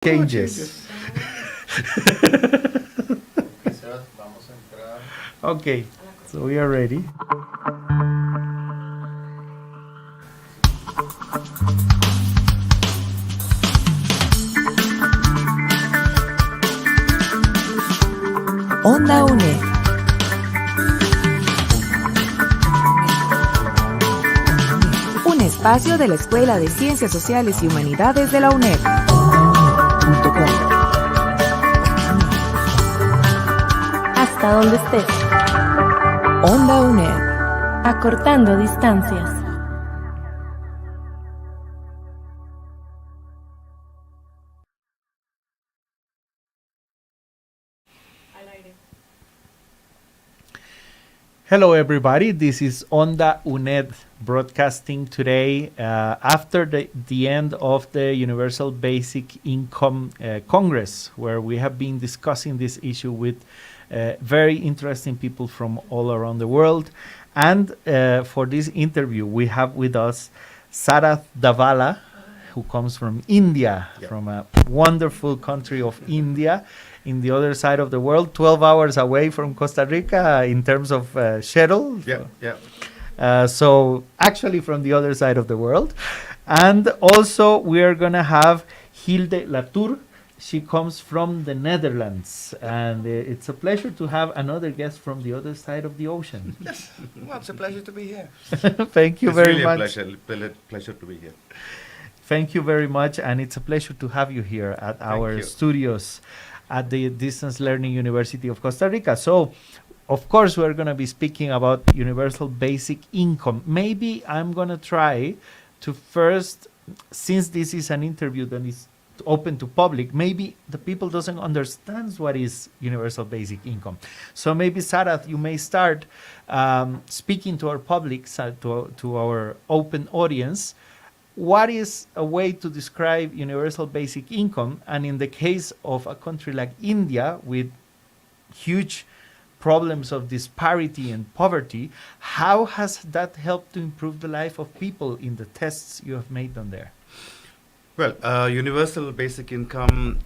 Changes. Okay, so we are ready. Onda UNED. Un espacio de la Escuela de Ciencias Sociales y Humanidades de la UNED. Hasta donde estés. Onda UNED. Acortando distancias. Hello, everybody. This is Onda UNED broadcasting today after the end of the Universal Basic Income Congress, where we have been discussing this issue with very interesting people from all around the world. And for this interview, we have with us Sarath Davala, who comes from India, from a wonderful country of India, in the other side of the world, 12 hours away from Costa Rica in terms of schedule. So actually from the other side of the world. And also we are going to have Hilde Latour. She comes from the Netherlands. And it's a pleasure to have another guest from the other side of the ocean. Yes, well, it's a pleasure to be here. Thank you very much. It's really a pleasure to be here. Thank you very much. And it's a pleasure to have you here at our studios at the Distance Learning University of Costa Rica. So, of course, we're going to be speaking about universal basic income. Maybe I'm going to try to first, since this is an interview that is open to public, maybe the people doesn't understand what is universal basic income. So maybe, Sarath, you may start speaking to our public, to our open audience. What is a way to describe universal basic income? And in the case of a country like India, with huge problems of disparity and poverty, how has that helped to improve the life of people in the tests you have made on there? Well, universal basic income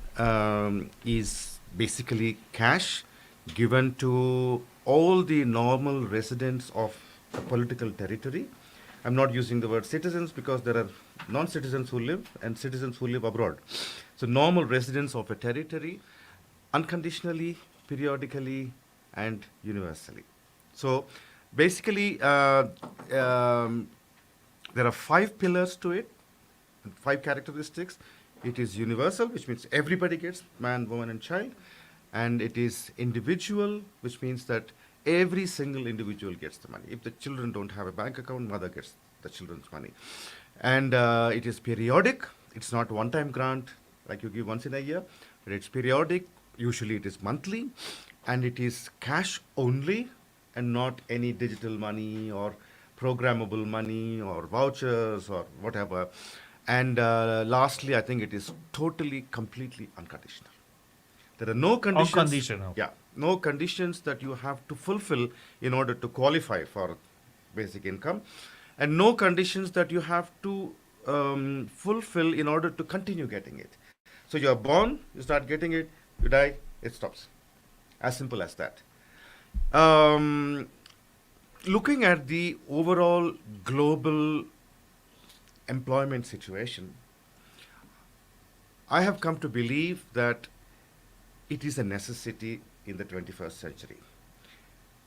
is basically cash given to all the normal residents of a political territory. I'm not using the word citizens because there are non-citizens who live and citizens who live abroad. So normal residents of a territory, unconditionally, periodically, and universally. So basically, there are 5 pillars to it, 5 characteristics. It is universal, which means everybody gets, man, woman, and child. And it is individual, which means that every single individual gets the money. If the children don't have a bank account, mother gets the children's money. And it is periodic. It's not one-time grant like you give once in a year, but it's periodic. Usually it is monthly. And it is cash only and not any digital money or programmable money or vouchers or whatever. And lastly, I think it is totally, completely unconditional. There are no conditions. Unconditional. Yeah, no conditions that you have to fulfill in order to qualify for basic income, and no conditions that you have to fulfill in order to continue getting it. So you are born, you start getting it, you die, it stops. As simple as that. Looking at the overall global employment situation, I have come to believe that it is a necessity in the 21st century,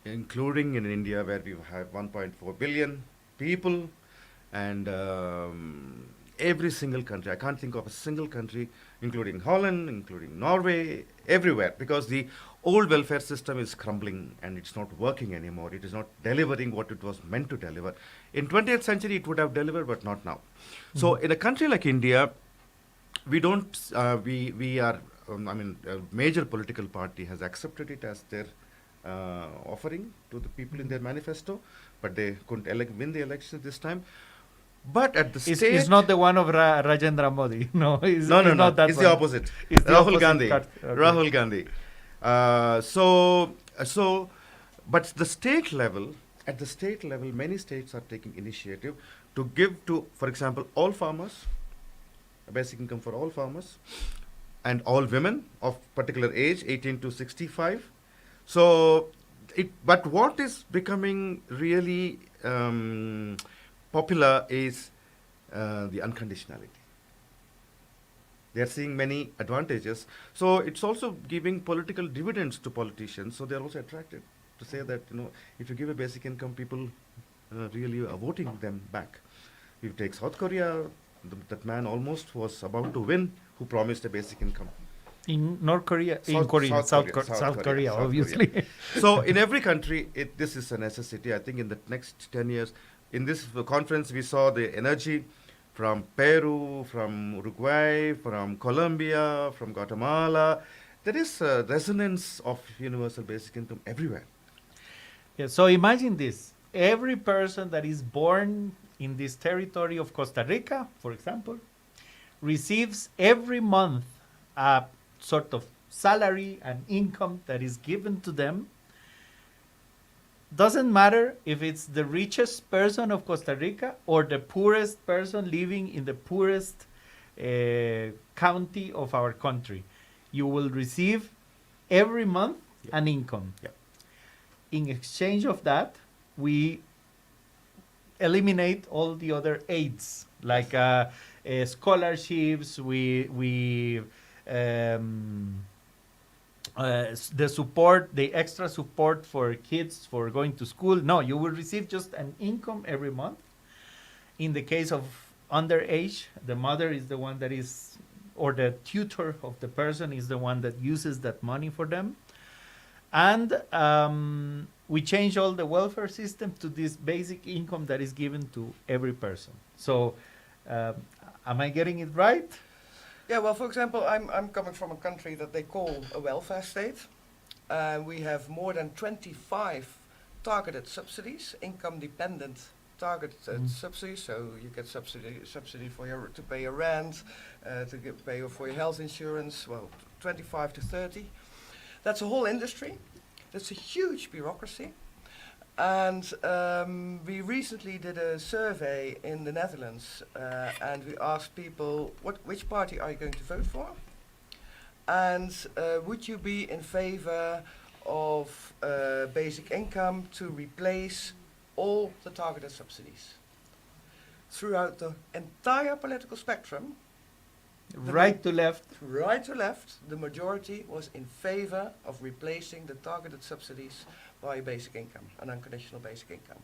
including in India, where we have 1.4 billion people, and every single country. I can't think of a single country, including Holland, including Norway, everywhere, because the old welfare system is crumbling and it's not working anymore. It is not delivering what it was meant to deliver. In 20th century, it would have delivered, but not now. Mm-hmm. So in a country like India, we don't, we are, a major political party has accepted it as their offering to the people in their manifesto, but they couldn't win the election this time. But at the state... It's not the one of Rajendra Modi. No, it's not that it's one. the opposite. It's the Rahul opposite Gandhi. Okay. Rahul Gandhi. But the state level, at the state level, many states are taking initiative to give to, for example, all farmers, a basic income for all farmers, and all women of particular age, 18 to 65. So, but what is becoming really popular is the unconditionality. They are seeing many advantages. So it's also giving political dividends to politicians. So they're also attracted to say that, if you give a basic income, people really are voting them back. If you take South Korea, that man almost was about to win who promised a basic income. In North Korea, South Korea, obviously. So in every country, this is a necessity. I think in the next 10 years, in this conference, we saw the energy from Peru, from Uruguay, from Colombia, from Guatemala. There is a resonance of universal basic income everywhere. Yeah, so imagine this. Every person that is born in this territory of Costa Rica, for example, receives every month a sort of salary and income that is given to them. Doesn't matter if it's the richest person of Costa Rica or the poorest person living in the poorest county of our country. You will receive every month an income. Yeah. In exchange of that, we eliminate all the other aids, like scholarships, the support, the extra support for kids for going to school. No, you will receive just an income every month. In the case of underage, the mother is the one that is, or the tutor of the person is the one that uses that money for them. And we change all the welfare system to this basic income that is given to every person. So, am I getting it right? Yeah, well, for example, I'm coming from a country that they call a welfare state. We have more than 25 targeted subsidies, income-dependent targeted subsidies. So you get subsidy for to pay your rent, pay for your health insurance. Well, 25 to 30. That's a whole industry. That's a huge bureaucracy. And we recently did a survey in the Netherlands, and we asked people, which party are you going to vote for? And would you be in favor of basic income to replace all the targeted subsidies? Throughout the entire political spectrum, Right to left. Right to left, the majority was in favor of replacing the targeted subsidies by basic income, an unconditional basic income,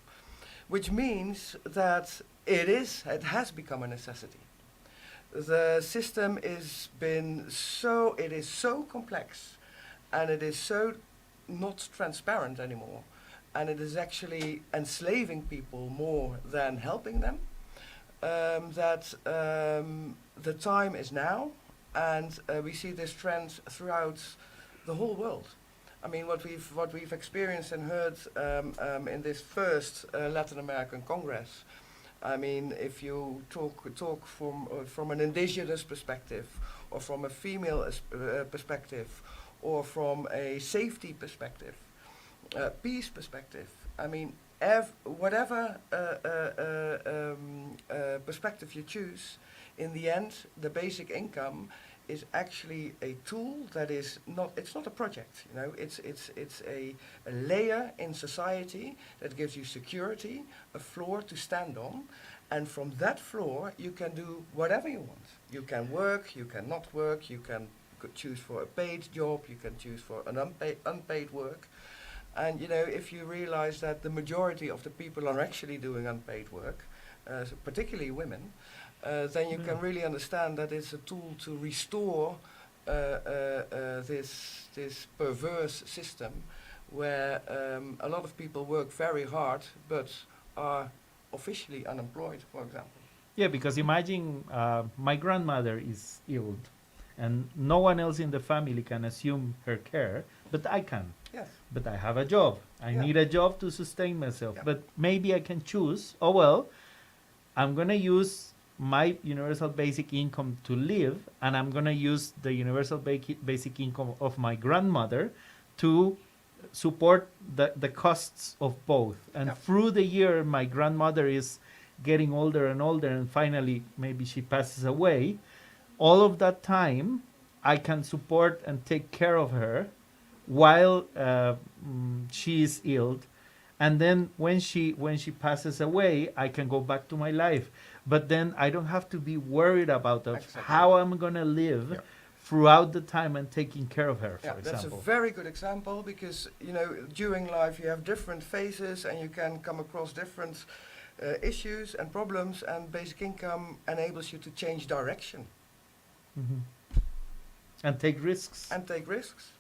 which means that it has become a necessity. The system is so complex, and it is so not transparent anymore, and it is actually enslaving people more than helping them. That the time is now, and we see this trend throughout the whole world. I mean, what we've experienced and heard in this first Latin American Congress. I mean, if you talk from an indigenous perspective, or from a female perspective, or from a safety perspective, peace perspective. I mean, whatever perspective you choose, in the end, the basic income is actually a tool that is it's not a project, it's a layer in society that gives you security, a floor to stand on, and from that floor you can do whatever you want. You can work, you can not work, you can choose for a paid job, you can choose for an unpaid work. And if you realize that the majority of the people are actually doing unpaid work, particularly women, then you can really understand that it's a tool to restore this perverse system where a lot of people work very hard but are officially unemployed, for example. Yeah, because imagine my grandmother is ill and no one else in the family can assume her care, but I can. Yes. But I have a job. I need a job to sustain myself. Yeah. But maybe I can choose, I'm going to use my universal basic income to live, and I'm going to use the universal basic income of my grandmother to support the costs of both. And through the year, my grandmother is getting older and older, and finally maybe she passes away. All of that time, I can support and take care of her while she is ill, and then when she passes away, I can go back to my life. But then I don't have to be worried about how I'm gonna live Yeah. throughout the time and taking care of her, for Yeah, that's a example. very good example because during life you have different phases and you can come across different issues and problems, and basic income enables you to change direction Mhm. And take risks. and take risks.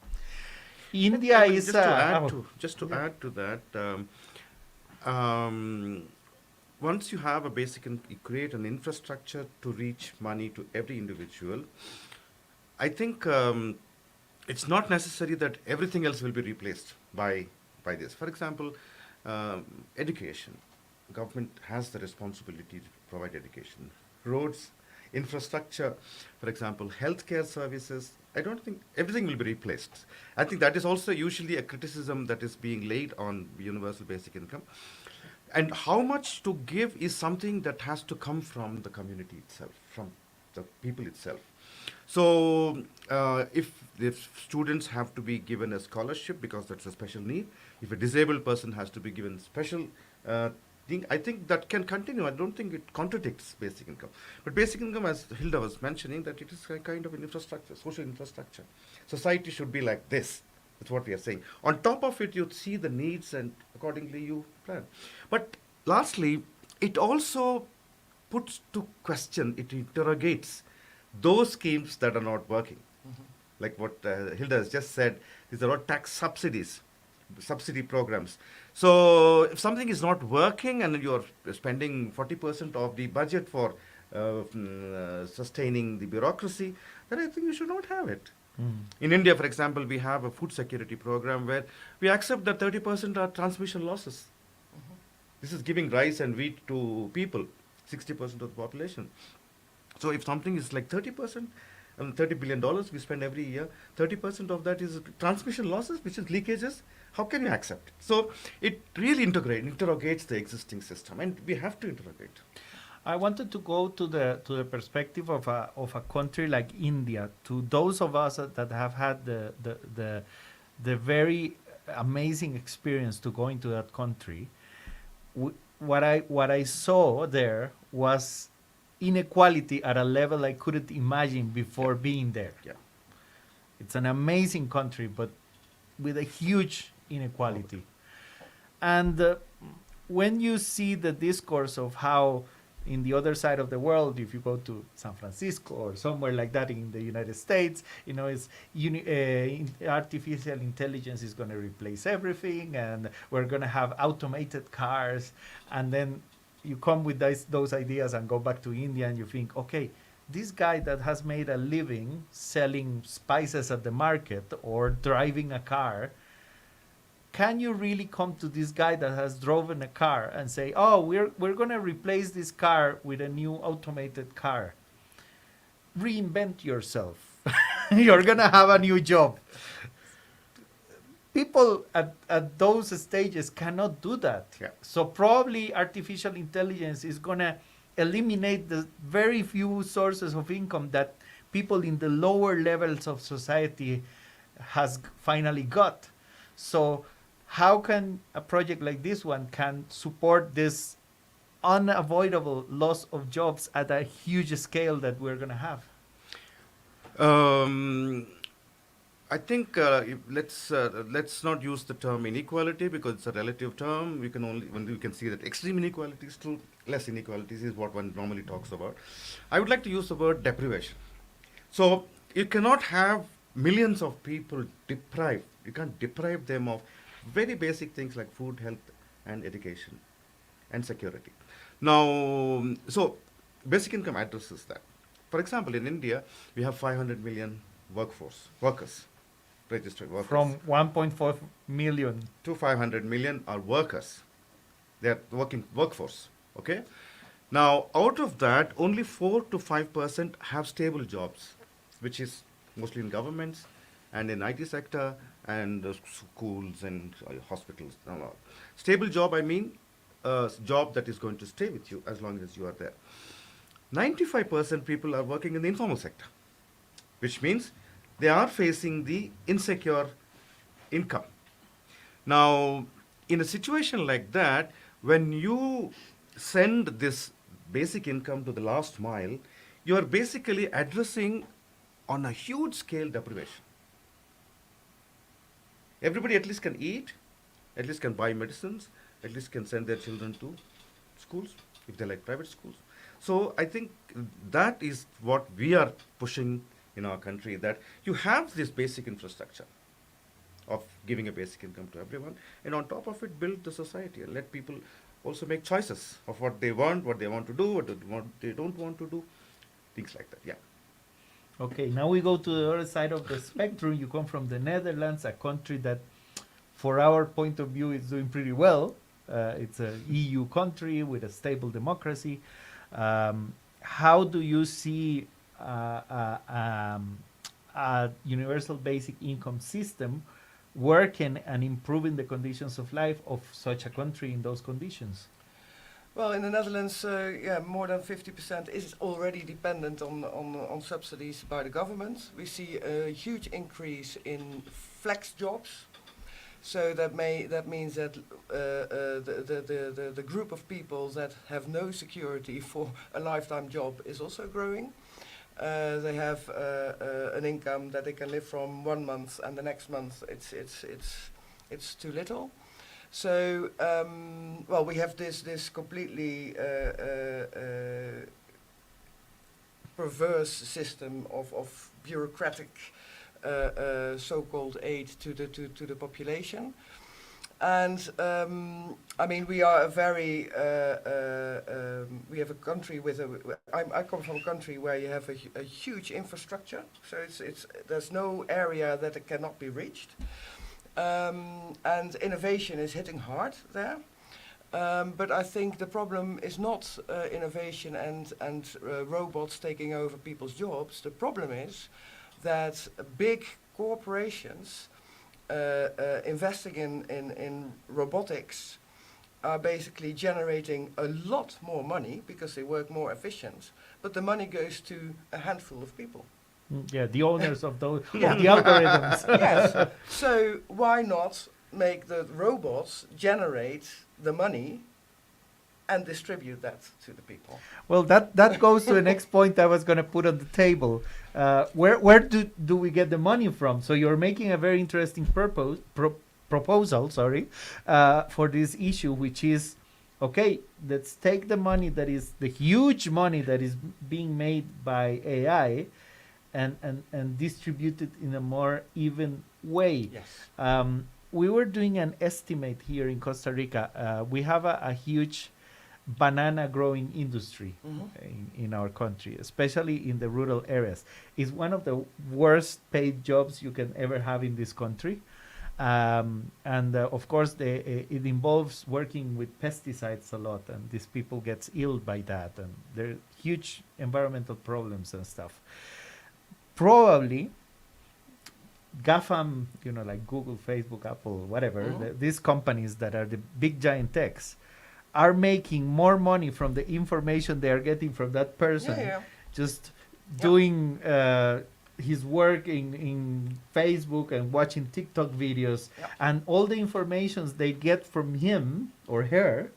India I mean, is just to yeah. add to that, once you have a basic, you create an infrastructure to reach money to every individual. I think it's not necessary that everything else will be replaced by this. For example, education. Government has the responsibility to provide education. Roads, infrastructure, for example, healthcare services. I don't think everything will be replaced. I think that is also usually a criticism that is being laid on universal basic income. And how much to give is something that has to come from the community itself, from the people itself. So if students have to be given a scholarship because that's a special need, if a disabled person has to be given special thing, I think that can continue. I don't think it contradicts basic income. But basic income, as Hilda was mentioning, that it is a kind of an infrastructure, social infrastructure. Society should be like this. That's what we are saying. On top of it, you see the needs and accordingly you plan. But lastly, it also puts to question, it interrogates those schemes that are not working. Like what Hilda has just said, these are all tax subsidies, subsidy programs. So if something is not working and you're spending 40% of the budget for sustaining the bureaucracy, then I think you should not have it. In India, for example, we have a food security program where we accept that 30% are transmission losses. This is giving rice and wheat to people, 60% of the population. So if something is like 30%, $30 billion we spend every year, 30% of that is transmission losses, which is leakages. How can you accept it? So it really interrogates the existing system, and we have to interrogate. I wanted to go to the perspective of a country like India. To those of us that have had the very amazing experience to go into that country, what I saw there was inequality at a level I couldn't imagine before being there. Yeah. It's an amazing country, but with a huge inequality. And when you see the discourse of how in the other side of the world, if you go to San Francisco or somewhere like that in the United States, it's artificial intelligence is going to replace everything, and we're going to have automated cars. And then you come with those ideas and go back to India and you think, okay, this guy that has made a living selling spices at the market or driving a car, can you really come to this guy that has driven a car and say, oh, we're going to replace this car with a new automated car? Reinvent yourself. You're going to have a new job. People at those stages cannot do that. Yeah. So probably artificial intelligence is going to eliminate the very few sources of income that people in the lower levels of society has finally got. So how can a project like this one can support this unavoidable loss of jobs at a huge scale that we're going to have? I think let's not use the term inequality because it's a relative term. We can see that extreme inequality is true. Less inequalities is what one normally talks about. I would like to use the word deprivation. So you cannot have millions of people deprived. You can't deprive them of very basic things like food, health, and education, and security. Now, so basic income addresses that. For example, in India, we have 500 million workers, registered workers. From 1.4 million to 500 million are workers. They are working workforce. Okay. Now, out of that, only 4 to 5% have stable jobs, which is mostly in governments and in IT sector and schools and hospitals. Stable job, I mean a job that is going to stay with you as long as you are there. 95% people are working in the informal sector, which means they are facing the insecure income. Now, in a situation like that, when you send this basic income to the last mile, you are basically addressing on a huge scale deprivation. Everybody at least can eat, at least can buy medicines, at least can send their children to schools, if they like private schools. So I think that is what we are pushing in our country, that you have this basic infrastructure of giving a basic income to everyone, and on top of it, build the society and let people also make choices of what they want to do, what they don't want to do, things like that. Yeah. Okay, now we go to the other side of the spectrum. You come from the Netherlands, a country that, for our point of view, is doing pretty well. It's an EU country with a stable democracy. How do you see a universal basic income system working and improving the conditions of life of such a country in those conditions? Well, in the Netherlands, more than 50% is already dependent on subsidies by the government. We see a huge increase in flex jobs. So that means that the group of people that have no security for a lifetime job is also growing. They have an income that they can live from 1 month, and the next month it's too little. So well, we have this completely perverse system of bureaucratic so-called aid to the population. And I mean, we are a very we have a country with I come from a country where you have a huge infrastructure, so there's no area that it cannot be reached, and innovation is hitting hard there. But I think the problem is not innovation and robots taking over people's jobs. The problem is that big corporations investing in robotics are basically generating a lot more money because they work more efficient, but the money goes to a handful of people. Yeah, the owners of those of the algorithms. Yes. So why not make the robots generate the money and distribute that to the people? Well, that goes to the next point I was going to put on the table. Where do we get the money from? So you're making a very interesting proposal, for this issue, which is, okay, let's take the money that is the huge money that is being made by AI and distribute it in a more even way. Yes. We were doing an estimate here in Costa Rica. We have a huge banana growing industry in our country, especially in the rural areas. It's one of the worst paid jobs you can ever have in this country. And of course, it involves working with pesticides a lot, and these people get ill by that, and there are huge environmental problems and stuff. Probably GAFAM, like Google, Facebook, Apple, whatever, these companies that are the big giant techs, are making more money from the information they are getting from that person, just doing his work in Facebook and watching TikTok videos, and all the informations they get from him or her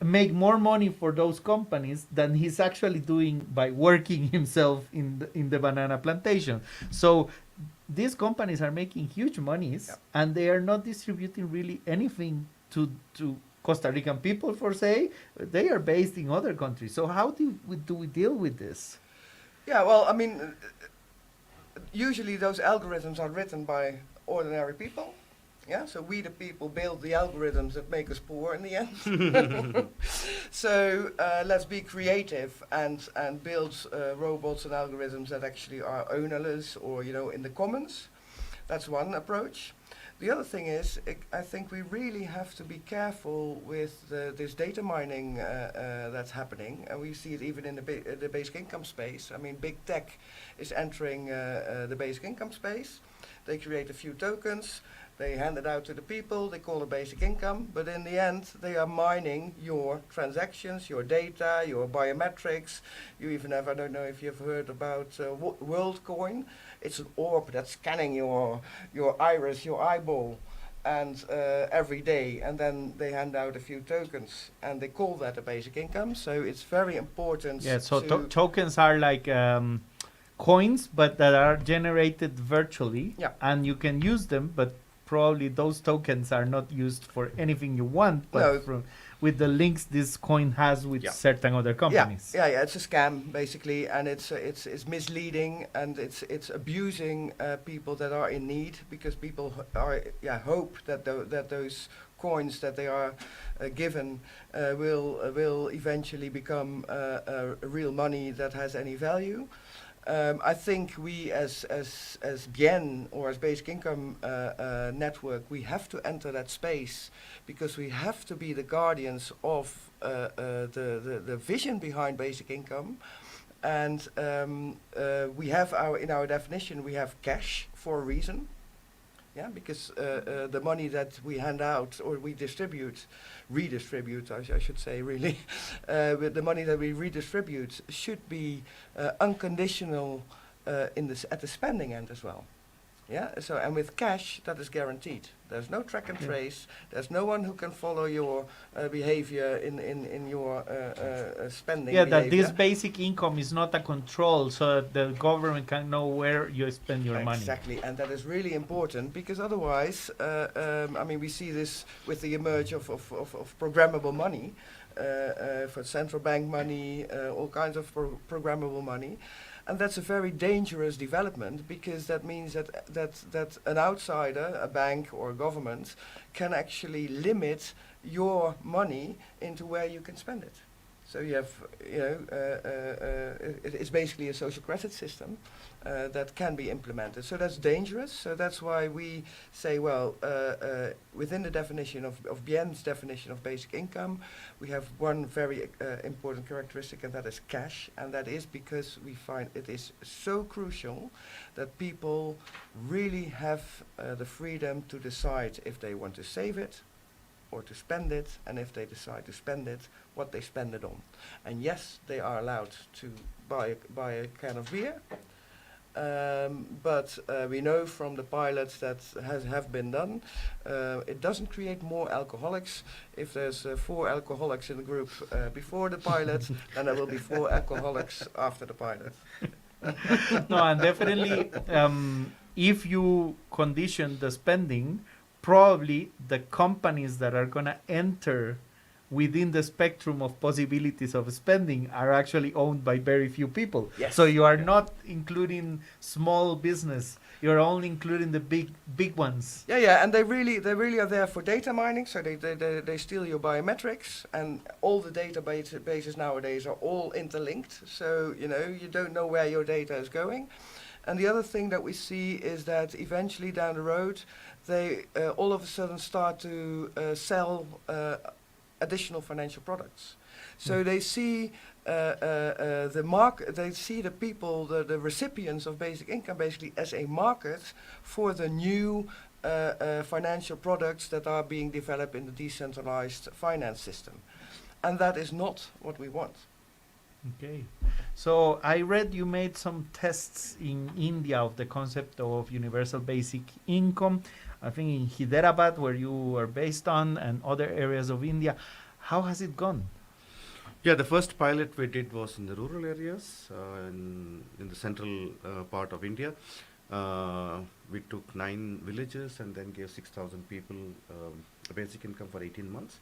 make more money for those companies than he's actually doing by working himself in the banana plantation. So these companies are making huge monies, and they are not distributing really anything to Costa Rican people, for say. They are based in other countries. So how do we deal with this? Yeah, well, I mean, usually those algorithms are written by ordinary people. Yeah, so we the people build the algorithms that make us poor in the end. So let's be creative and build robots and algorithms that actually are ownerless or in the commons. That's one approach. The other thing is, I think we really have to be careful with this data mining that's happening, and we see it even in the basic income space. I mean, big tech is entering the basic income space. They create a few tokens. They hand it out to the people, they call it basic income, but in the end they are mining your transactions, your data, your biometrics. You even have, I don't know if you've heard about WorldCoin. It's an orb that's scanning your iris, your eyeball, and every day, and then they hand out a few tokens, and they call that a basic income. So it's very important. Yeah, so tokens are like coins, but that are generated virtually, Yeah. and you can use them, but probably those tokens are not used for anything you want, but No. with the links this coin has with certain other companies. Yeah, it's a scam basically, and it's misleading, and it's abusing people that are in need, because people hope that that those coins that they are given will eventually become real money that has any value. I think we as Bien, or as Basic Income Network, we have to enter that space, because we have to be the guardians of the vision behind basic income. And we have in our definition, we have cash for a reason. Yeah, because the money that we hand out, or we redistribute, I should say, really, with the money that we redistribute should be unconditional at the spending end as well. Yeah, so, and with cash, that is guaranteed. There's no track and trace. There's no one who can follow your behavior in your spending. Yeah, behavior. that this basic income is not a control, so that the government can know where you spend your money. Exactly, and that is really important, because otherwise, I mean, we see this with the emerge of programmable money, for central bank money, all kinds of programmable money. And that's a very dangerous development, because that means that an outsider, a bank or a government, can actually limit your money into where you can spend it. So you have, it's basically a social credit system that can be implemented. So that's dangerous. So that's why we say, well, within the definition of Bien's definition of basic income, we have one very important characteristic, and that is cash. And that is because we find it is so crucial that people really have the freedom to decide if they want to save it or to spend it, and if they decide to spend it, what they spend it on. And yes, they are allowed to buy a can of beer, but we know from the pilots that have been done, it doesn't create more alcoholics. If there's 4 alcoholics in the group before the pilot, then there will be 4 alcoholics after the pilot. No, and definitely, if you condition the spending, probably the companies that are going to enter within the spectrum of possibilities of spending are actually owned by very few people. Yes. So you are not including small business. You're only including the big ones. Yeah, and they really are there for data mining. So they steal your biometrics, and all the databases nowadays are all interlinked. So you don't know where your data is going. And the other thing that we see is that eventually down the road, they all of a sudden start to sell additional financial products. So they see the market, they see the people, the recipients of basic income basically as a market for the new financial products that are being developed in the decentralized finance system. And that is not what we want. Okay. So I read you made some tests in India of the concept of universal basic income. I think in Hyderabad, where you are based on, and other areas of India. How has it gone? Yeah, the first pilot we did was in the rural areas, in the central part of India. We took 9 villages and then gave 6,000 people a basic income for 18 months.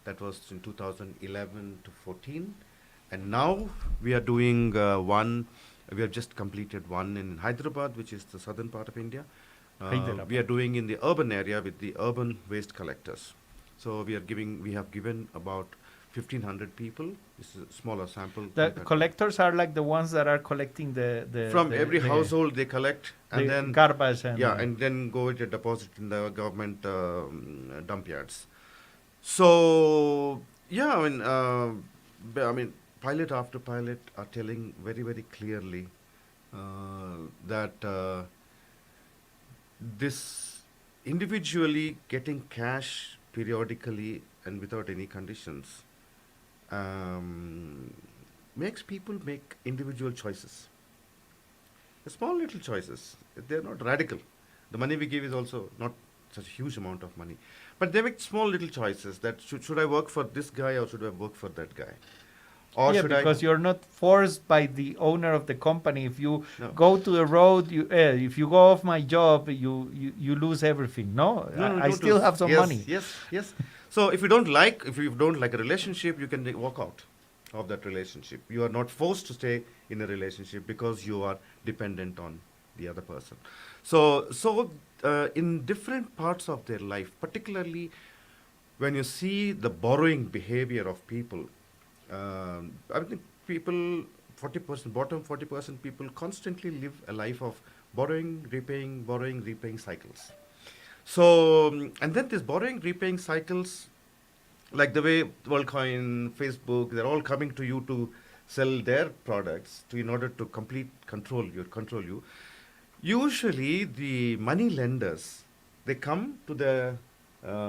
That was in 2011 to 14. And now we are doing we have just completed one in Hyderabad, which is the southern part of India. We are doing in the urban area with the urban waste collectors. So we have given about 1,500 people. This is a smaller sample. The collectors are like the ones that are collecting from every household they collect, and then garbage and then go to deposit in the government dump yards. So yeah, I mean, pilot after pilot are telling very, very clearly that this individually getting cash periodically and without any conditions um, makes people make individual choices. The small little choices, they're not radical. The money we give is also not such a huge amount of money. But they make small little choices that should I work for this guy or should I work for that guy? Or Yeah, should because you're not forced by the owner of the company. If you go to the road, if you go off my job, you lose everything. No, I don't still lose. have some Yes, money. Yes. So if you don't like a relationship, you can walk out of that relationship. You are not forced to stay in a relationship because you are dependent on the other person. So in different parts of their life, particularly when you see the borrowing behavior of people, I think people, 40%, bottom 40% people constantly live a life of borrowing, repaying cycles. So, and then this borrowing, repaying cycles, like the way WorldCoin, Facebook, they're all coming to you to sell their products in order to control you. Usually, the money lenders, they come to the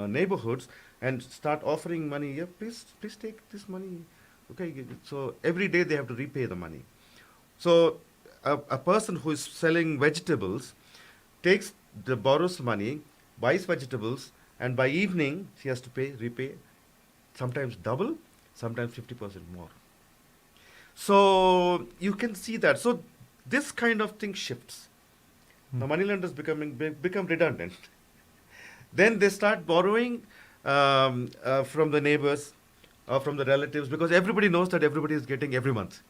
neighborhoods and start offering money. Yeah, please take this money. Okay, so every day they have to repay the money. So a person who is selling vegetables borrows money, buys vegetables, and by evening he has to repay, sometimes double, sometimes 50% more. So you can see that. So this kind of thing shifts. The money lenders become redundant. Then they start borrowing from the neighbors or from the relatives because everybody knows that everybody is getting every month.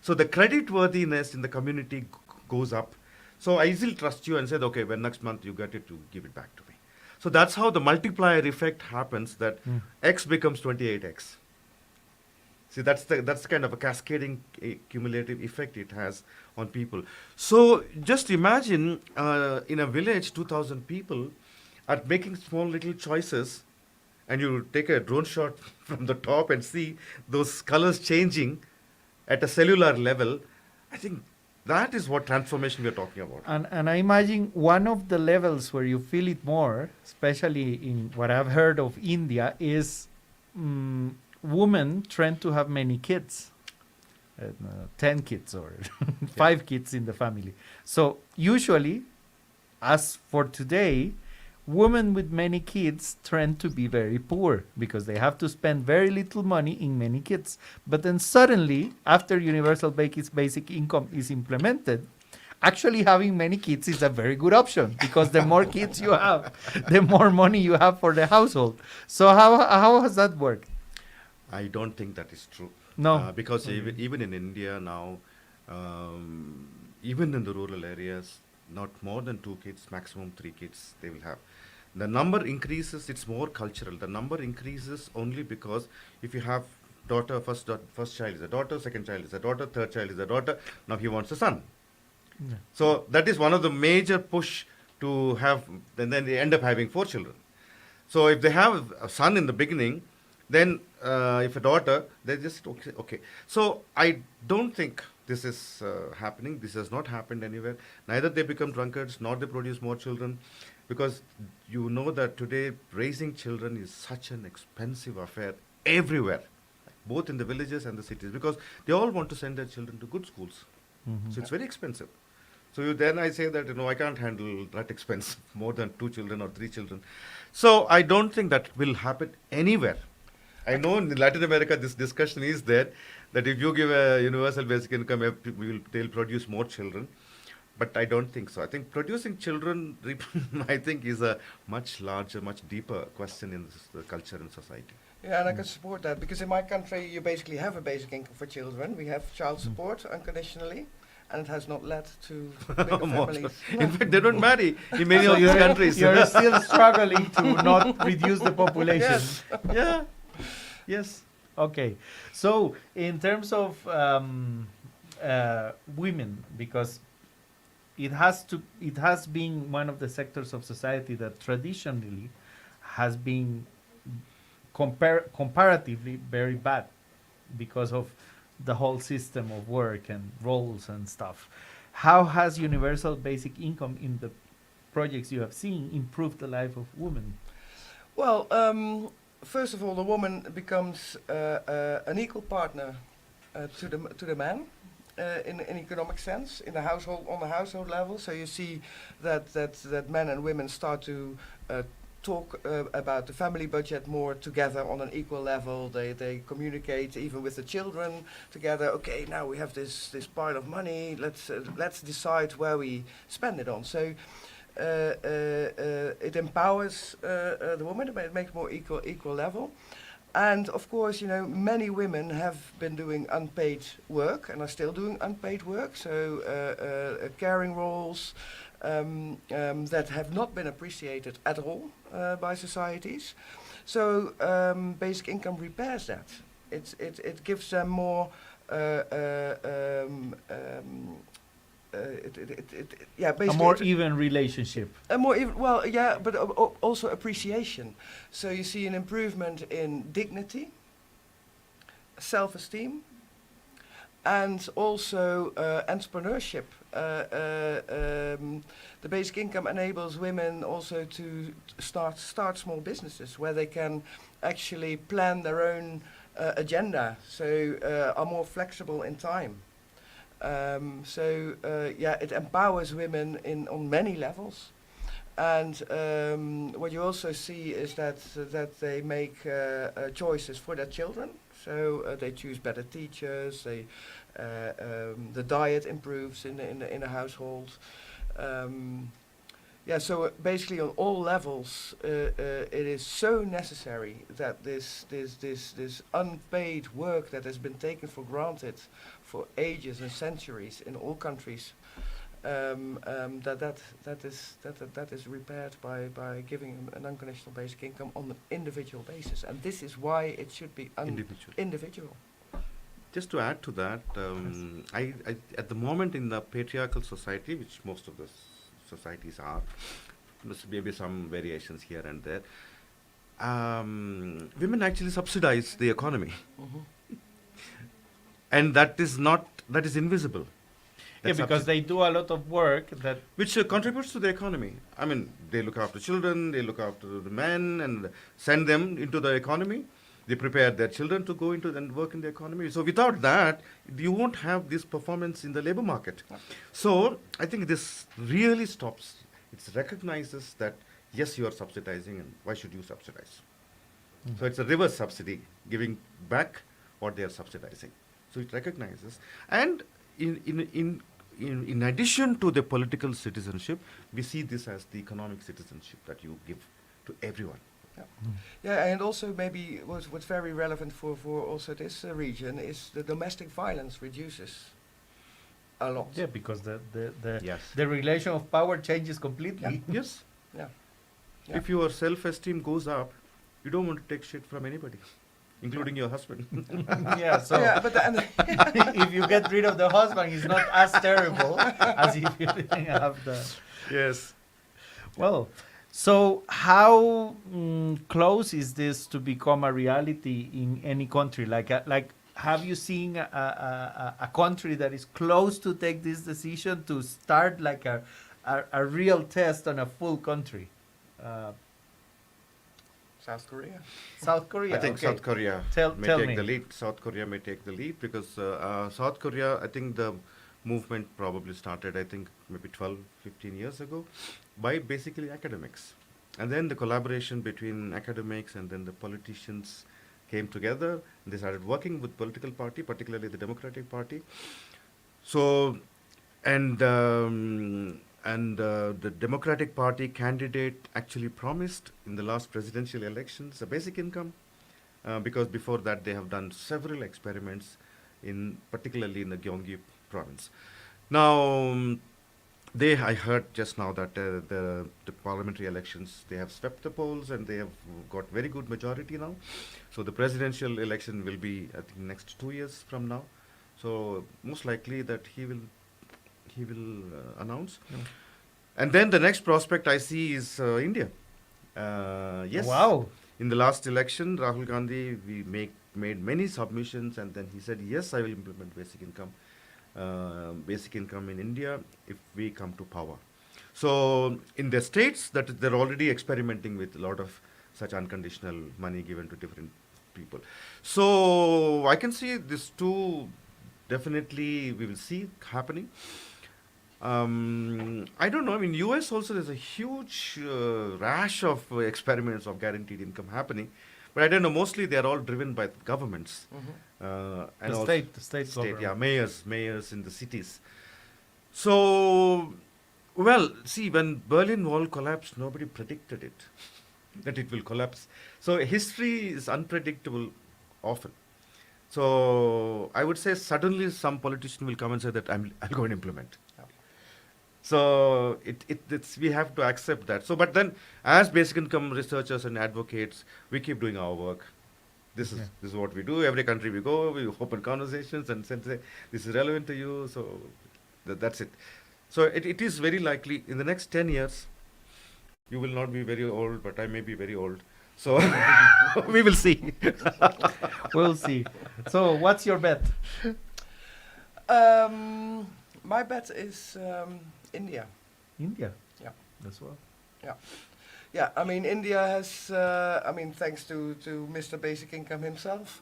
So the credit worthiness in the community goes up. So I easily trust you and said, okay, when next month you get it, you give it back to me. So that's how the multiplier effect happens, that X becomes 28X. See, that's kind of a cascading cumulative effect it has on people. So just imagine in a village, 2,000 people are making small little choices, and you take a drone shot from the top and see those colors changing at a cellular level. I think that is what transformation we are talking about. And I imagine one of the levels where you feel it more, especially in what I've heard of India, is women tend to have many kids, 10 kids or 5 kids in the family. So usually, as for today, women with many kids tend to be very poor because they have to spend very little money in many kids. But then suddenly, after universal basic income is implemented, actually having many kids is a very good option because the more kids you have, the more money you have for the household. So how has that worked? I don't think that is true. No. Because even in India now, even in the rural areas, not more than 2 kids, maximum 3 kids they will have. The number increases, it's more cultural. The number increases only because if you have daughter, first child is a daughter, second child is a daughter, third child is a daughter, now he wants a son. Yeah. So that is one of the major push to have, and then they end up having 4 children. So if they have a son in the beginning, then if a daughter, they just, okay. So I don't think this is happening. This has not happened anywhere. Neither they become drunkards, nor they produce more children. Because you know that today raising children is such an expensive affair everywhere, both in the villages and the cities, because they all want to send their children to good schools. Mm-hmm. So it's very expensive. So then I say that, I can't handle that expense, more than 2 children or 3 children. So I don't think that will happen anywhere. I know in Latin America this discussion is there, that if you give a universal basic income, they'll produce more children. But I don't think so. I think producing children, I think, is a much larger, much deeper question in the culture and society. Yeah, and I can support that, because in my country you basically have a basic income for children. We have child support unconditionally, and it has not led to bigger families. In fact, they don't marry in many of these countries. You're still struggling to not reduce the population. Yes. Yeah. Yes. Okay. So in terms of women, because it has been one of the sectors of society that traditionally has been comparatively very bad because of the whole system of work and roles and stuff. How has universal basic income in the projects you have seen improve the life of women? Well, first of all, the woman becomes an equal partner to the man in economic sense, in the household, on the household level. So you see that men and women start to talk about the family budget more together on an equal level. They communicate even with the children together. Okay, now we have this pile of money. Let's decide where we spend it on. So it empowers the woman. It makes more equal level. And of course, you know, many women have been doing unpaid work and are still doing unpaid work. So caring roles that have not been appreciated at all by societies. So basic income repairs that. It gives them more. Basically A more even relationship. a more even, well, yeah, but also appreciation. So you see an improvement in dignity, self-esteem, and also entrepreneurship. The basic income enables women also to start small businesses where they can actually plan their own agenda, so are more flexible in time. It empowers women on many levels. And what you also see is that they make choices for their children. So they choose better teachers. The diet improves in the household. So basically on all levels, it is so necessary that this unpaid work that has been taken for granted for ages and centuries in all countries, that is repaired by giving an unconditional basic income on an individual basis, and this is why it should be individual. Just to add to that, I at the moment in the patriarchal society, which most of the societies are, maybe some variations here and there, women actually subsidize the economy. And that is invisible. Yeah, because they do a lot of work that which contributes to the economy. I mean, they look after children, they look after the men and send them into the economy. They prepare their children to go into and work in the economy. So without that, you won't have this performance in the labor market. So I think this really stops. It recognizes that, yes, you are subsidizing, and why should you subsidize? So it's a reverse subsidy, giving back what they are subsidizing. So it recognizes. And in addition to the political citizenship, we see this as the economic citizenship that you give to everyone. Yeah, and also maybe what's very relevant for also this region is the domestic violence reduces a lot. Yeah, because Yes. the relation of power changes completely. Yes. Yeah. If your self-esteem goes up, you don't want to take shit from anybody, including your husband. Yeah, so Yeah, but if you get rid of the husband, it's not as terrible as if you didn't have the. Yes. Well, so how close is this to become a reality in any country? Like have you seen a country that is close to take this decision to start like a real test on a full country? South Korea. South Korea. I think okay. South Korea Tell may take me. the lead. South Korea may take the lead because South Korea, I think the movement probably started, I think, maybe 12, 15 years ago by basically academics. And then the collaboration between academics and then the politicians came together. And they started working with political party, particularly the Democratic Party. So, and the Democratic Party candidate actually promised in the last presidential elections a basic income, because before that they have done several experiments, particularly in the Gyeonggi province. Now, I heard just now that the parliamentary elections, they have swept the polls and they have got very good majority now. So the presidential election will be, I think, next 2 years from now. So most likely that he will announce. Yeah. And then the next prospect I see is India. Yes. Wow. In the last election, Rahul Gandhi, made many submissions, and then he said, yes, I will implement basic income in India if we come to power. So in the states, that they're already experimenting with a lot of such unconditional money given to different people. So I can see these two definitely we will see happening. I don't know. I mean, US also there's a huge rash of experiments of guaranteed income happening, but I don't know. Mostly they are all driven by governments and The also state, the state state, government. mayors in the cities. So, well, see, when Berlin Wall collapsed, nobody predicted it that it will collapse. So history is unpredictable often. So I would say suddenly some politician will come and say that I'll go and implement. So it's we have to accept that. So but then as basic income researchers and advocates, we keep doing our work. Yeah. This is what we do. Every country we go, we open conversations and say this is relevant to you. So that's it. So it is very likely in the next 10 years, you will not be very old, but I may be very old. So we will see. We'll see. So, what's your bet? My bet is India. India. Yeah. As well. Yeah, I mean, India has, thanks to Mr. Basic Income himself,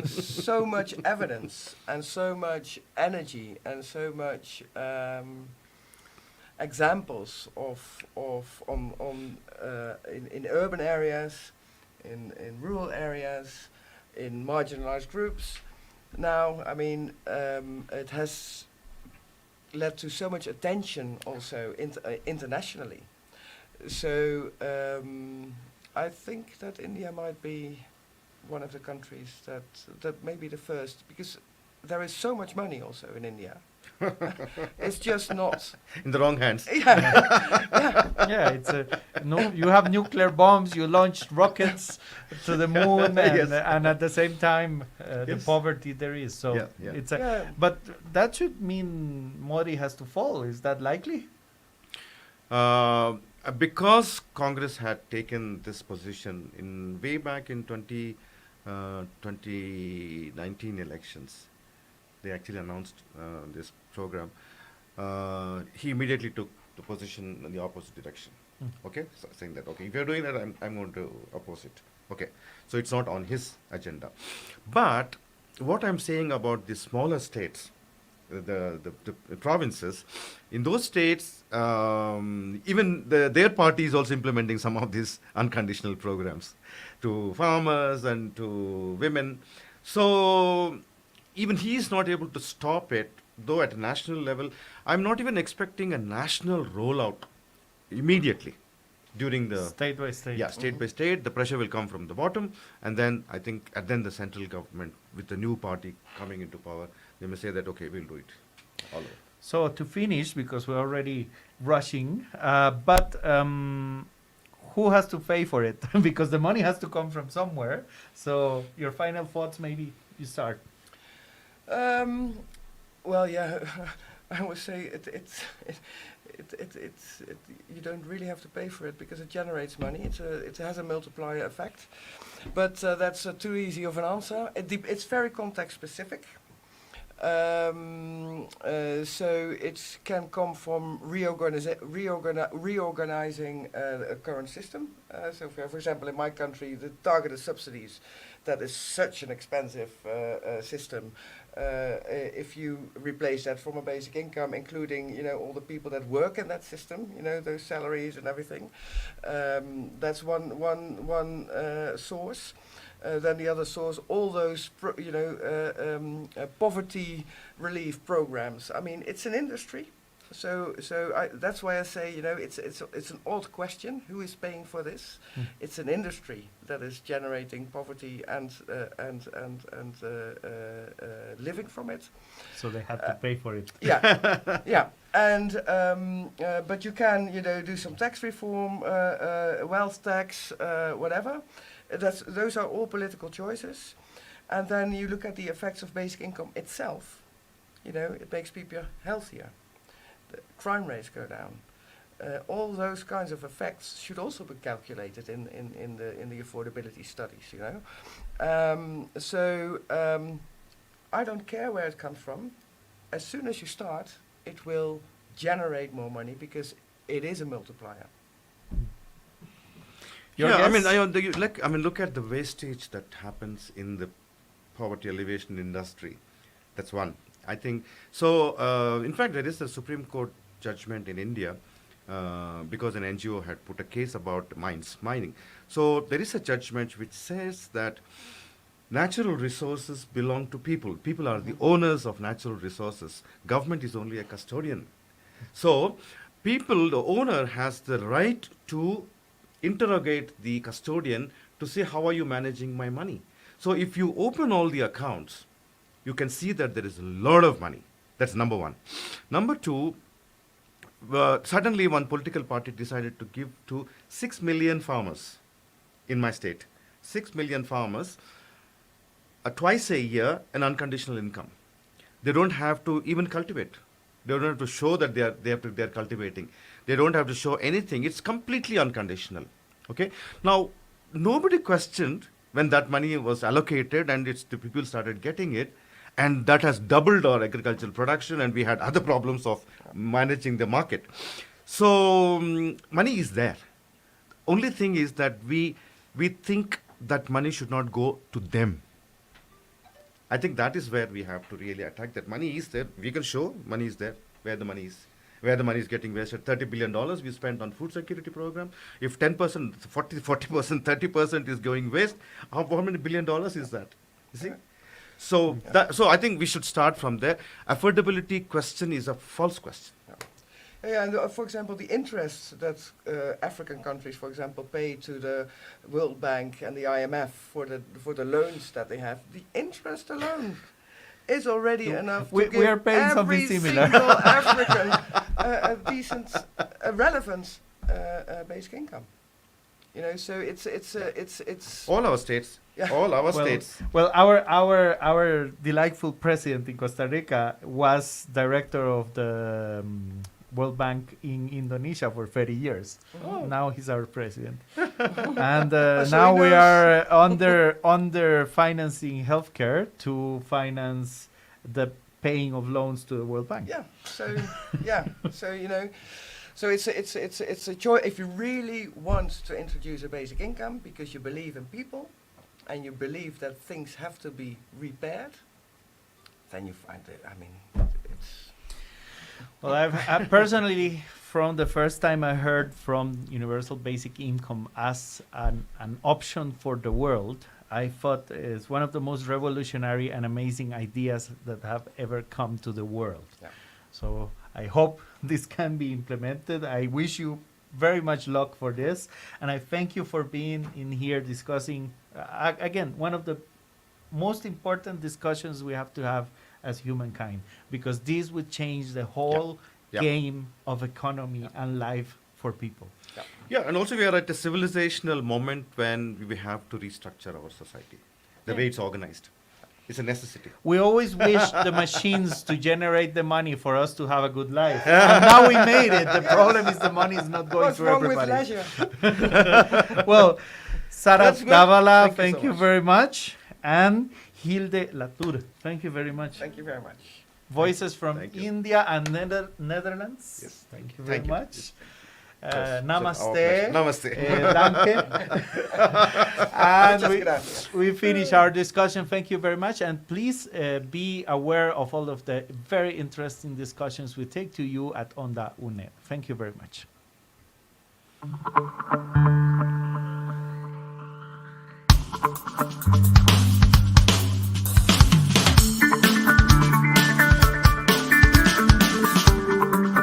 so much evidence and so much energy and so much examples in urban areas, in rural areas, in marginalized groups. Now, I mean, it has led to so much attention also internationally. So I think that India might be one of the countries that may be the first, because there is so much money also in India. It's just not In the wrong hands. Yeah, it's you have nuclear bombs, you launched rockets to the moon, and, Yes. and at the same time, the Yes. poverty there is. So Yeah. it's Yeah. but that should mean Modi has to fall. Is that likely? Because Congress had taken this position in way back in 2019 elections, they actually announced this program. He immediately took the position in the opposite direction. Okay, so saying that if you're doing that, I'm going to oppose it. Okay, so it's not on his agenda. But what I'm saying about the smaller states, the provinces, in those states, even their party is also implementing some of these unconditional programs to farmers and to women. So even he is not able to stop it, though at a national level. I'm not even expecting a national rollout immediately during the State by state. state by state. The pressure will come from the bottom, and then I think, and then the central government with the new party coming into power, they may say that okay, we'll do it all over. So to finish, because we're already rushing, but who has to pay for it? Because the money has to come from somewhere. So your final thoughts, maybe you start. Well, yeah, I would say you don't really have to pay for it because it generates money. It has a multiplier effect, but that's too easy of an answer. It's very context specific. So it can come from reorganizing a current system. So for example, in my country, the targeted subsidies, that is such an expensive system. If you replace that from a basic income, including all the people that work in that system, those salaries and everything, that's one source. Then the other source, all those poverty relief programs. I mean, it's an industry, so that's why I say it's an odd question. Who is paying for this? It's an industry that is generating poverty and living from it. So they had to pay for it. Yeah, yeah. And but you can do some tax reform, wealth tax, whatever. Those are all political choices. And then you look at the effects of basic income itself. It makes people healthier. The crime rates go down. All those kinds of effects should also be calculated in the affordability studies. I don't care where it comes from. As soon as you start, it will generate more money because it is a multiplier. Your Yeah, guess? look at the wastage that happens in the poverty alleviation industry. That's one. I think so. In fact, there is a Supreme Court judgment in India because an NGO had put a case about mining. So there is a judgment which says that natural resources belong to people. People are the owners of natural resources. Government is only a custodian. So people, the owner has the right to interrogate the custodian to say, how are you managing my money? So if you open all the accounts, you can see that there is a lot of money. That's number one. Number two, suddenly one political party decided to give to 6 million farmers in my state, 6 million farmers, twice a year, an unconditional income. They don't have to even cultivate. They don't have to show that they are cultivating. They don't have to show anything. It's completely unconditional. Okay. Now, nobody questioned when that money was allocated and the people started getting it, and that has doubled our agricultural production, and we had other problems of managing the market. So money is there. Only thing is that we think that money should not go to them. I think that is where we have to really attack. That money is there. We can show money is there, where the money is getting wasted. $30 billion we spent on food security program. If 10%, 40%, 30% is going waste, how many $1 billion is that? You see? So I think we should start from there. Affordability question is a false question. Yeah, and for example, the interest that African countries, for example, pay to the World Bank and the IMF for the loans that they have, the interest alone is already enough to give we are paying every something similar. single African a decent, relevant basic income. You know, so it's All our states. Yeah. All our states. Well, our delightful president in Costa Rica was director of the World Bank in Indonesia for 30 years. Oh. Now he's our president. And So now he we knows. are under financing healthcare to finance the paying of loans to the World Bank. Yeah. So So you know, so it's a choice. If you really want to introduce a basic income because you believe in people, and you believe that things have to be repaired, then you find it. I mean, it's. Well, I personally, from the first time I heard from universal basic income as an option for the world, I thought it's one of the most revolutionary and amazing ideas that have ever come to the world. Yeah. So I hope this can be implemented. I wish you very much luck for this, and I thank you for being in here discussing again one of the most important discussions we have to have as humankind, because this would change the whole game of economy and life for people. Yeah, and also we are at a civilizational moment when we have to restructure our society, the way it's organized. It's a necessity. We always wish the machines to generate the money for us to have a good life. And now we made it. The problem is the money is not going What's to wrong everybody. with leisure? Well, Sarath That's good. Davala, Thank you thank so you much. very much. And Hilde Latour, thank you very much. Thank you very much. Voices from Thank you. India and Netherlands. Yes. Thank you very Thank you. much. Yes. Our Namaste. pleasure. Namaste. Danke. And Muchas gracias. we finish our discussion. Thank you very much. And please be aware of all of the very interesting discussions we take to you at Onda UNE. Thank you very much.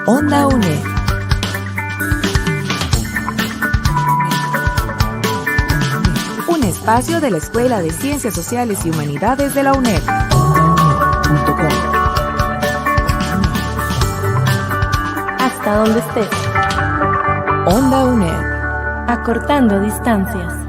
Onda UNE. Un espacio de la Escuela de Ciencias Sociales y Humanidades de la UNED. Hasta donde estés. Onda UNED. Acortando distancias.